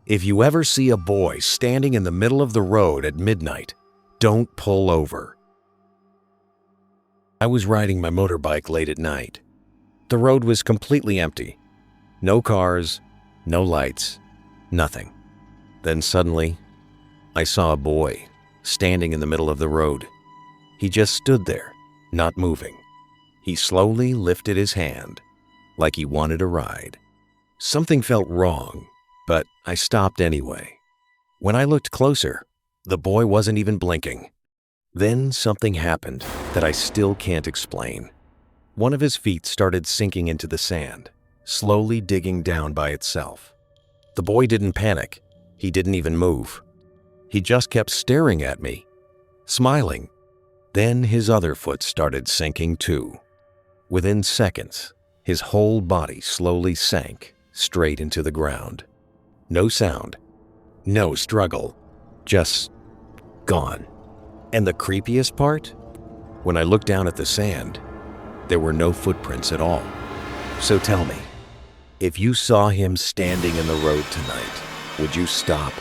If you ever see a boy standing in the middle of the road at midnight, don't pull over. I was riding my motorbike late at night. The road was completely empty. No cars, no lights, nothing. Then suddenly, I saw a boy standing in the middle of the road. He just stood there, not moving. He slowly lifted his hand, like he wanted a ride. Something felt wrong, but I stopped anyway. When I looked closer, the boy wasn't even blinking. Then something happened that I still can't explain. One of his feet started sinking into the sand, slowly digging down by itself. The boy didn't panic. He didn't even move. He just kept staring at me, smiling. Then his other foot started sinking too. Within seconds, his whole body slowly sank straight into the ground. No sound, no struggle, just gone. And the creepiest part? When I looked down at the sand, there were no footprints at all. So tell me, if you saw him standing in the road tonight, would you stop?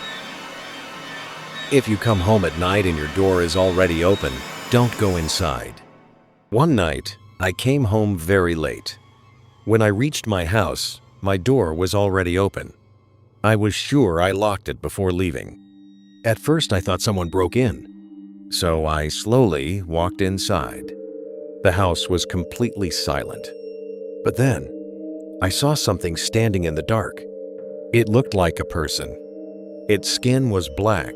If you come home at night and your door is already open, don't go inside. One night, I came home very late. When I reached my house, my door was already open. I was sure I locked it before leaving. At first, I thought someone broke in, so I slowly walked inside. The house was completely silent. But then, I saw something standing in the dark. It looked like a person. Its skin was black.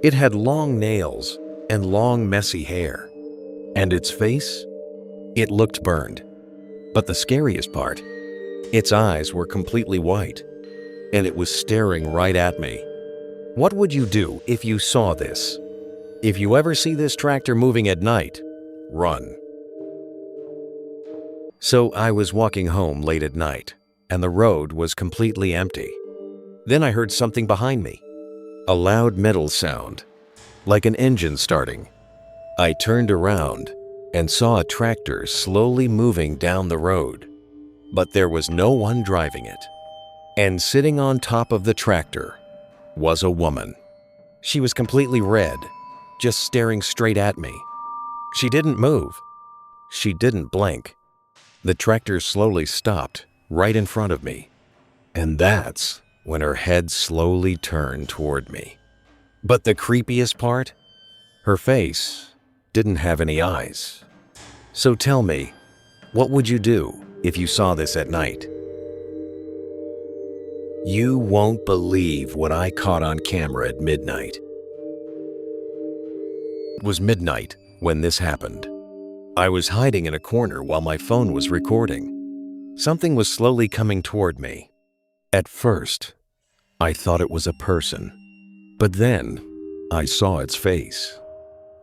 It had long nails and long, messy hair. And its face? It looked burned. But the scariest part, its eyes were completely white, and it was staring right at me. What would you do if you saw this? If you ever see this tractor moving at night, run. So I was walking home late at night, and the road was completely empty. Then I heard something behind me, a loud metal sound, like an engine starting. I turned around and saw a tractor slowly moving down the road, but there was no one driving it. And sitting on top of the tractor was a woman. She was completely red, just staring straight at me. She didn't move. She didn't blink. The tractor slowly stopped right in front of me. And that's when her head slowly turned toward me. But the creepiest part? Her face didn't have any eyes. So tell me, what would you do if you saw this at night? You won't believe what I caught on camera at midnight. It was midnight when this happened. I was hiding in a corner while my phone was recording. Something was slowly coming toward me. At first, I thought it was a person, but then I saw its face.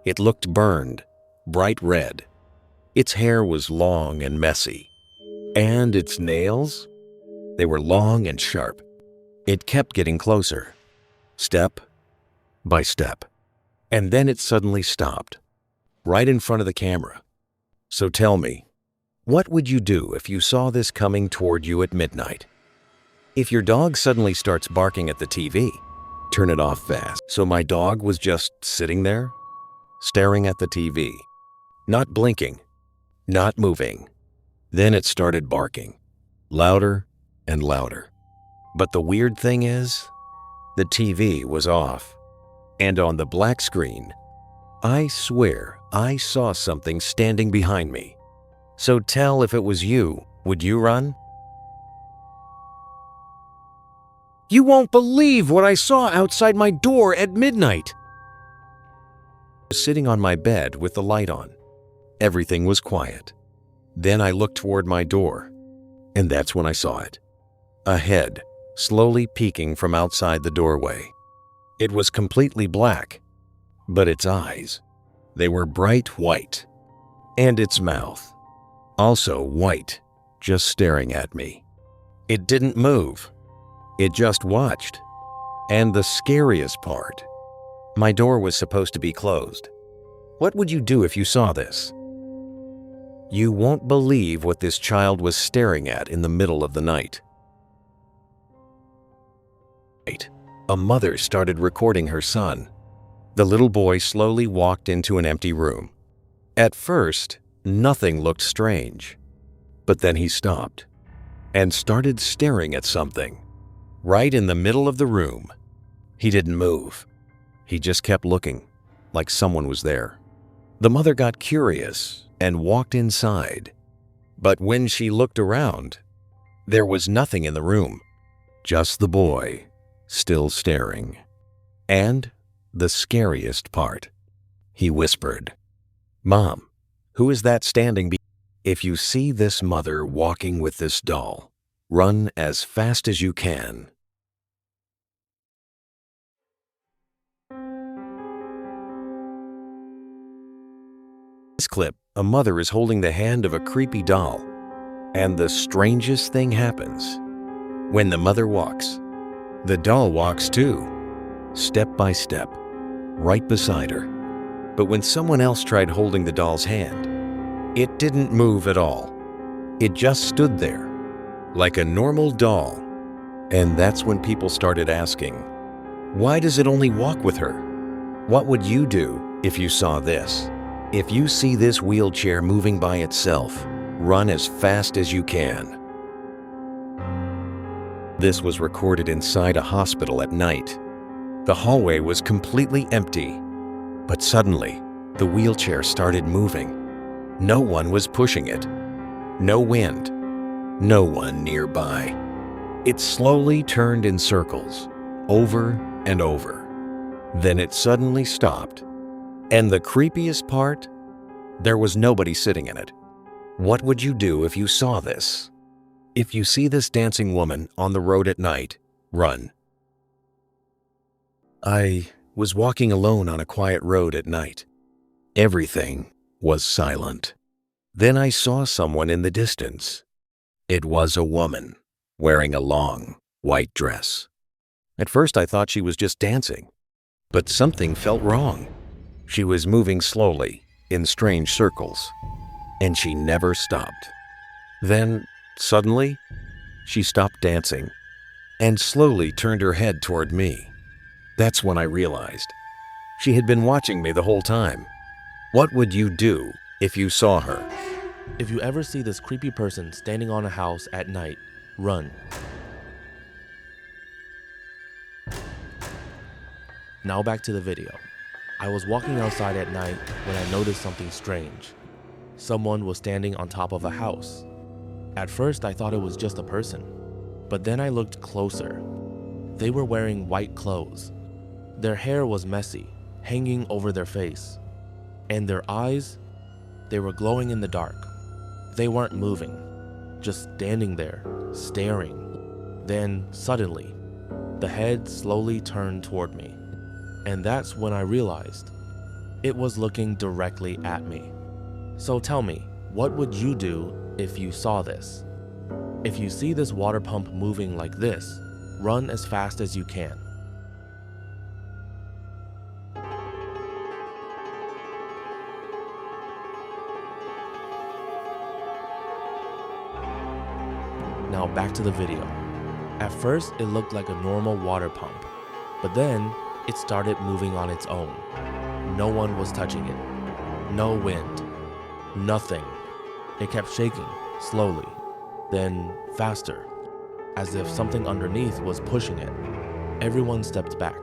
It looked burned, bright red. Its hair was long and messy, and its nails, they were long and sharp. It kept getting closer, step by step, and then it suddenly stopped, right in front of the camera. So tell me, what would you do if you saw this coming toward you at midnight? If your dog suddenly starts barking at the TV, turn it off fast. So my dog was just sitting there, staring at the TV, not blinking, not moving. Then it started barking, louder and louder. But the weird thing is, the TV was off. And on the black screen, I swear I saw something standing behind me. So tell if it was you, would you run? You won't believe what I saw outside my door at midnight. I was sitting on my bed with the light on. Everything was quiet. Then I looked toward my door, and that's when I saw it. A head slowly peeking from outside the doorway. It was completely black, but its eyes, they were bright white. And its mouth, also white, just staring at me. It didn't move. It just watched. And the scariest part, my door was supposed to be closed. What would you do if you saw this? You won't believe what this child was staring at in the middle of the night. a mother started recording her son. The little boy slowly walked into an empty room. At first, nothing looked strange, but then he stopped and started staring at something right in the middle of the room. He didn't move. He just kept looking, like someone was there. The mother got curious and walked inside. But when she looked around, there was nothing in the room, just the boy, still staring. And the scariest part, he whispered, "Mom, who is that standing If you see this mother walking with this doll, run as fast as you can." This clip, a mother is holding the hand of a creepy doll, and the strangest thing happens. When the mother walks, the doll walks too, step by step, right beside her. But when someone else tried holding the doll's hand, it didn't move at all. It just stood there, like a normal doll. And that's when people started asking, why does it only walk with her? What would you do if you saw this? If you see this wheelchair moving by itself, run as fast as you can. This was recorded inside a hospital at night. The hallway was completely empty, but suddenly, the wheelchair started moving. No one was pushing it. No wind. No one nearby. It slowly turned in circles, over and over. Then it suddenly stopped. And the creepiest part, there was nobody sitting in it. What would you do if you saw this? If you see this dancing woman on the road at night, run. I was walking alone on a quiet road at night. Everything was silent. Then I saw someone in the distance. It was a woman wearing a long, white dress. At first I thought she was just dancing, but something felt wrong. She was moving slowly, in strange circles, and she never stopped. Then, suddenly, she stopped dancing and slowly turned her head toward me. That's when I realized she had been watching me the whole time. What would you do if you saw her? If you ever see this creepy person standing on a house at night, run. Now back to the video. I was walking outside at night when I noticed something strange. Someone was standing on top of a house. At first I thought it was just a person, but then I looked closer. They were wearing white clothes. Their hair was messy, hanging over their face. And their eyes, they were glowing in the dark. They weren't moving, just standing there, staring. Then, suddenly, the head slowly turned toward me. And that's when I realized it was looking directly at me. So tell me, what would you do if you saw this? If you see this water pump moving like this, run as fast as you can. Now back to the video. At first, it looked like a normal water pump, but then it started moving on its own. No one was touching it. No wind. Nothing. It kept shaking, slowly, then faster, as if something underneath was pushing it. Everyone stepped back,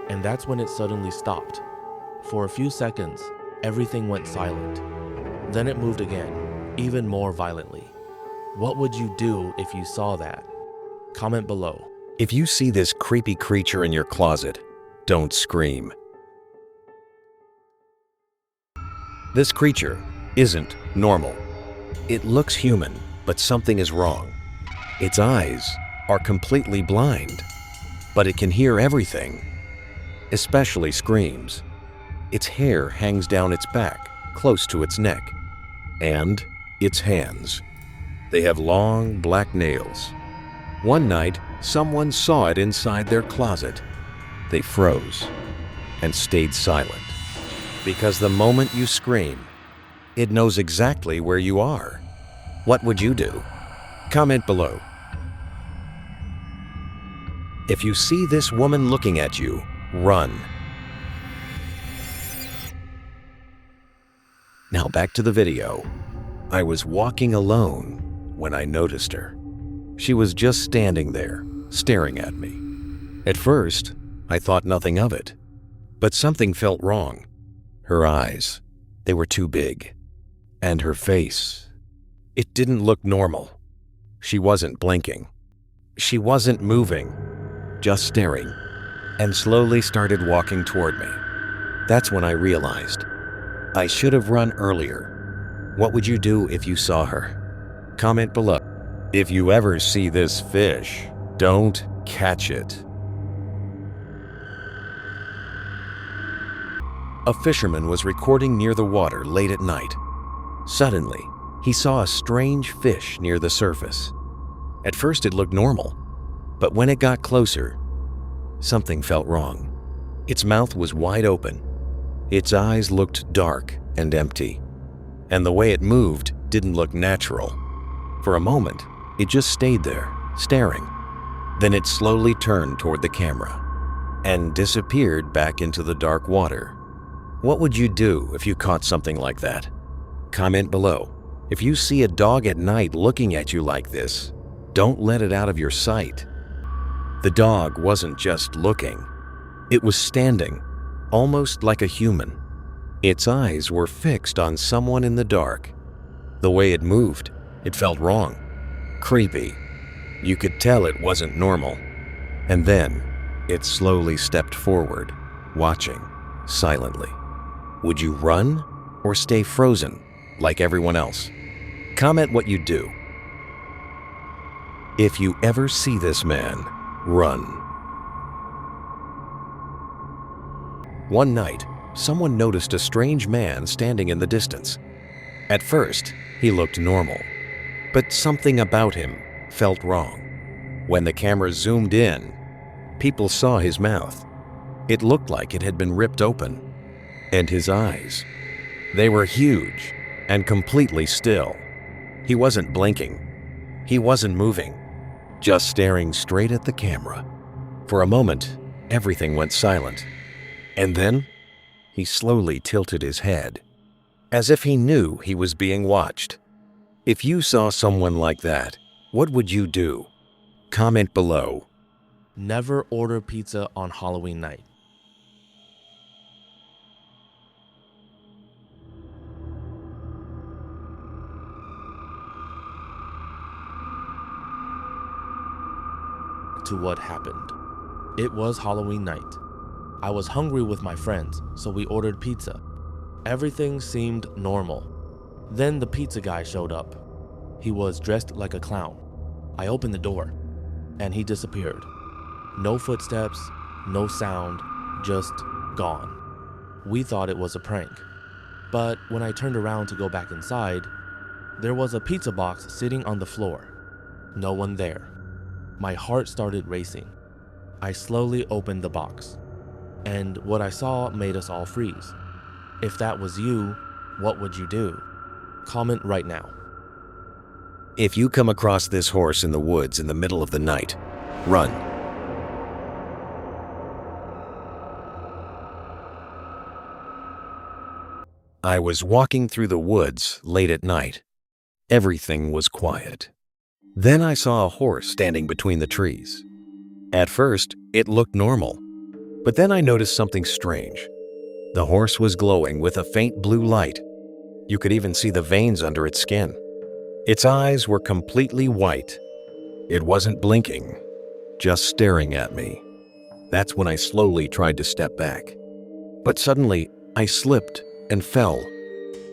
and that's when it suddenly stopped. For a few seconds, everything went silent. Then it moved again, even more violently. What would you do if you saw that? Comment below. If you see this creepy creature in your closet, don't scream. This creature isn't normal. It looks human, but something is wrong. Its eyes are completely blind, but it can hear everything, especially screams. Its hair hangs down its back, close to its neck, and its hands. They have long black nails. One night, someone saw it inside their closet. They froze and stayed silent, because the moment you scream, it knows exactly where you are. What would you do? Comment below. If you see this woman looking at you, run. Now back to the video. I was walking alone when I noticed her. She was just standing there, staring at me. At first, I thought nothing of it, but something felt wrong. Her eyes, they were too big. And her face, it didn't look normal. She wasn't blinking. She wasn't moving, just staring, and slowly started walking toward me. That's when I realized I should have run earlier. What would you do if you saw her? Comment below. If you ever see this fish, don't catch it. A fisherman was recording near the water late at night. Suddenly, he saw a strange fish near the surface. At first it looked normal, but when it got closer, something felt wrong. Its mouth was wide open. Its eyes looked dark and empty, and the way it moved didn't look natural. For a moment, it just stayed there, staring. Then it slowly turned toward the camera and disappeared back into the dark water. What would you do if you caught something like that? Comment below. If you see a dog at night looking at you like this, don't let it out of your sight. The dog wasn't just looking. It was standing, almost like a human. Its eyes were fixed on someone in the dark. The way it moved, it felt wrong. Creepy. You could tell it wasn't normal. And then, it slowly stepped forward, watching, silently. Would you run or stay frozen like everyone else? Comment what you do. If you ever see this man, run. One night, someone noticed a strange man standing in the distance. At first, he looked normal, but something about him felt wrong. When the camera zoomed in, people saw his mouth. It looked like it had been ripped open. And his eyes, they were huge and completely still. He wasn't blinking. He wasn't moving, just staring straight at the camera. For a moment, everything went silent. And then, he slowly tilted his head, as if he knew he was being watched. If you saw someone like that, what would you do? Comment below. Never order pizza on Halloween night. To what happened. It was Halloween night. I was hungry with my friends, so we ordered pizza. Everything seemed normal. Then the pizza guy showed up. He was dressed like a clown. I opened the door, and he disappeared. No footsteps, no sound, just gone. We thought it was a prank. But when I turned around to go back inside, there was a pizza box sitting on the floor. No one there. My heart started racing. I slowly opened the box, and what I saw made us all freeze. If that was you, what would you do? Comment right now. If you come across this horse in the woods in the middle of the night, run. I was walking through the woods late at night. Everything was quiet. Then I saw a horse standing between the trees. At first, it looked normal, but then I noticed something strange. The horse was glowing with a faint blue light. You could even see the veins under its skin. Its eyes were completely white. It wasn't blinking, just staring at me. That's when I slowly tried to step back. But suddenly, I slipped and fell.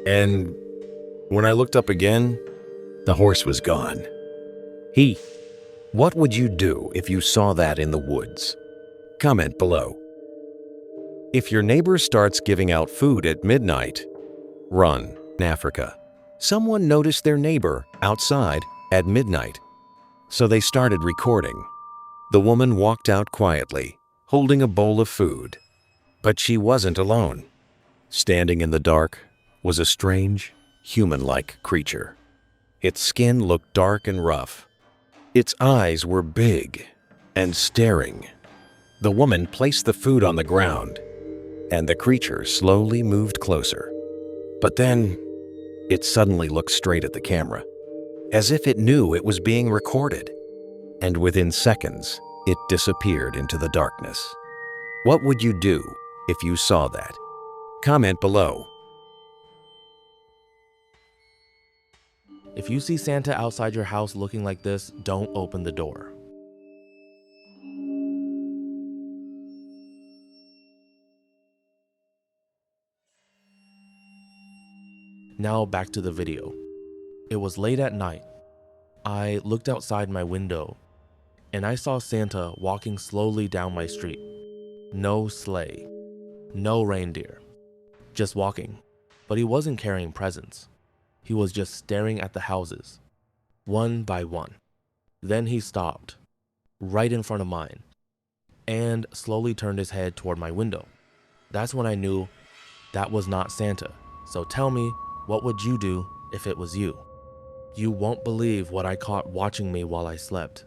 And when I looked up again, the horse was gone. What would you do if you saw that in the woods? Comment below. If your neighbor starts giving out food at midnight, run. In Africa, someone noticed their neighbor outside at midnight, so they started recording. The woman walked out quietly, holding a bowl of food. But she wasn't alone. Standing in the dark was a strange, human-like creature. Its skin looked dark and rough. Its eyes were big, and staring. The woman placed the food on the ground, and the creature slowly moved closer. But then, it suddenly looked straight at the camera, as if it knew it was being recorded. And within seconds, it disappeared into the darkness. What would you do if you saw that? Comment below. If you see Santa outside your house looking like this, don't open the door. Now back to the video. It was late at night. I looked outside my window and I saw Santa walking slowly down my street. No sleigh, no reindeer, just walking. But he wasn't carrying presents. He was just staring at the houses, one by one. Then he stopped, right in front of mine, and slowly turned his head toward my window. That's when I knew that was not Santa. So tell me, what would you do if it was you? You won't believe what I caught watching me while I slept.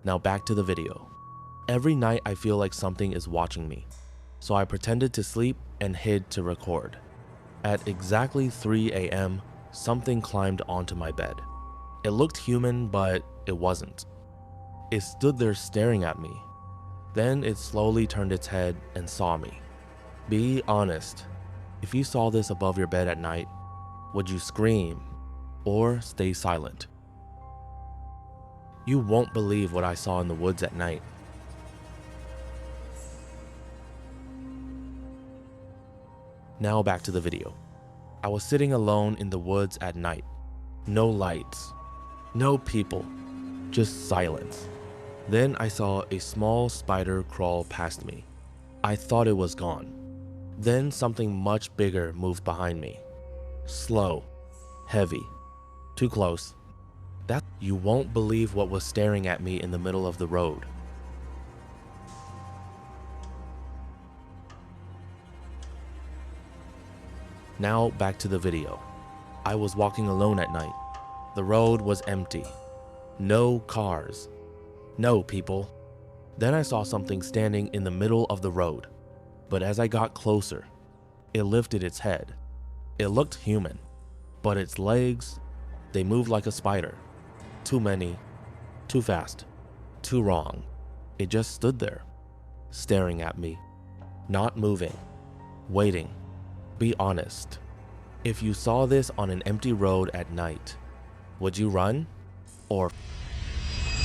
Now back to the video. Every night I feel like something is watching me, so I pretended to sleep and hid to record. At exactly 3 a.m., something climbed onto my bed. It looked human, but it wasn't. It stood there staring at me. Then it slowly turned its head and saw me. Be honest, if you saw this above your bed at night, would you scream or stay silent? You won't believe what I saw in the woods at night. Now back to the video. I was sitting alone in the woods at night. No lights, no people, just silence. Then I saw a small spider crawl past me. I thought it was gone. Then something much bigger moved behind me. Slow, heavy, too close. You won't believe what was staring at me in the middle of the road. Now back to the video. I was walking alone at night. The road was empty. No cars. No people. Then I saw something standing in the middle of the road. But as I got closer, it lifted its head. It looked human, but its legs, they moved like a spider. Too many, too fast, too wrong. It just stood there, staring at me, not moving, waiting. Be honest. If you saw this on an empty road at night, would you run? Or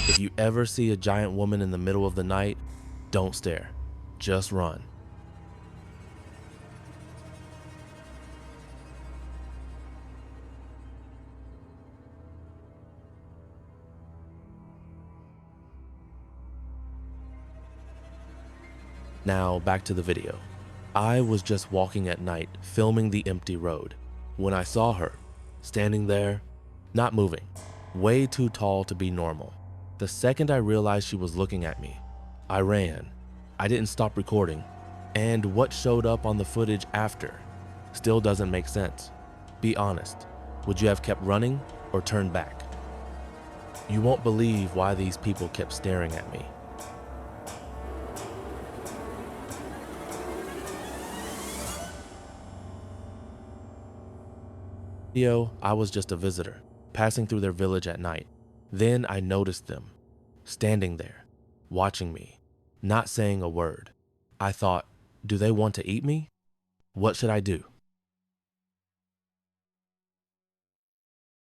if you ever see a giant woman in the middle of the night, don't stare, just run. Now back to the video. I was just walking at night, filming the empty road, when I saw her, standing there, not moving, way too tall to be normal. The second I realized she was looking at me, I ran. I didn't stop recording, and what showed up on the footage after still doesn't make sense. Be honest, would you have kept running or turned back? You won't believe why these people kept staring at me. I was just a visitor, passing through their village at night. Then I noticed them, standing there, watching me, not saying a word. I thought, do they want to eat me? What should I do?